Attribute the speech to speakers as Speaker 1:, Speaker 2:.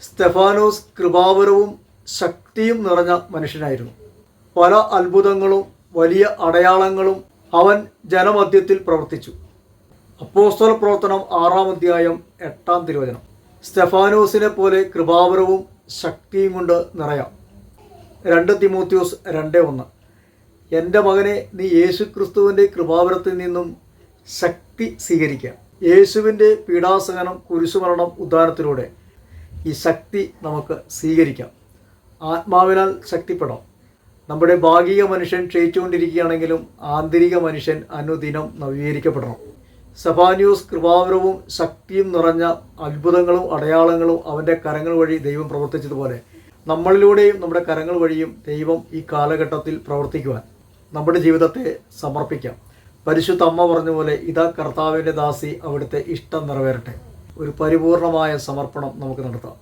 Speaker 1: സ്തെഫാനോസ് കൃപാവരവും ശക്തിയും നിറഞ്ഞ മനുഷ്യനായിരുന്നു. പല അത്ഭുതങ്ങളും വലിയ അടയാളങ്ങളും അവൻ ജനമധ്യത്തിൽ പ്രവർത്തിച്ചു. അപ്പോസ്തല പ്രവർത്തനം 6-ാം അധ്യായം 8-ാം തിരുവചനം. സ്തെഫാനോസിനെ പോലെ കൃപാവരവും ശക്തിയും കൊണ്ട് നിറയാം. 2 തിമോത്തിയോസ് 2:1. എൻ്റെ മകനെ, നീ യേശുക്രിസ്തുവിൻ്റെ കൃപാവരത്തിൽ നിന്നും ശക്തി സ്വീകരിക്കുക. യേശുവിൻ്റെ പീഡാസഹനം, കുരിശുമരണം, ഉദ്ധാനത്തിലൂടെ ഈ ശക്തി നമുക്ക് സ്വീകരിക്കാം. ആത്മാവിനാൽ ശക്തിപ്പെടാം. നമ്മുടെ ഭാഗിക മനുഷ്യൻ ക്ഷയിച്ചുകൊണ്ടിരിക്കുകയാണെങ്കിലും ആന്തരിക മനുഷ്യൻ അനുദിനം നവീകരിക്കപ്പെടണം. സ്തെഫാനോസ് കൃപാവരവും ശക്തിയും നിറഞ്ഞ അത്ഭുതങ്ങളും അടയാളങ്ങളും അവൻ്റെ കരങ്ങൾ വഴി ദൈവം പ്രവർത്തിച്ചതുപോലെ നമ്മളിലൂടെയും നമ്മുടെ കരങ്ങൾ വഴിയും ദൈവം ഈ കാലഘട്ടത്തിൽ പ്രവർത്തിക്കുവാൻ നമ്മുടെ ജീവിതത്തെ സമർപ്പിക്കാം. പരിശുദ്ധ അമ്മ പറഞ്ഞ പോലെ, ഇതാ കർത്താവിൻ്റെ ദാസി, അവിടുത്തെ ഇഷ്ടം നിറവേറട്ടെ. ഒരു പരിപൂർണമായ സമർപ്പണം നമുക്ക് നടത്താം.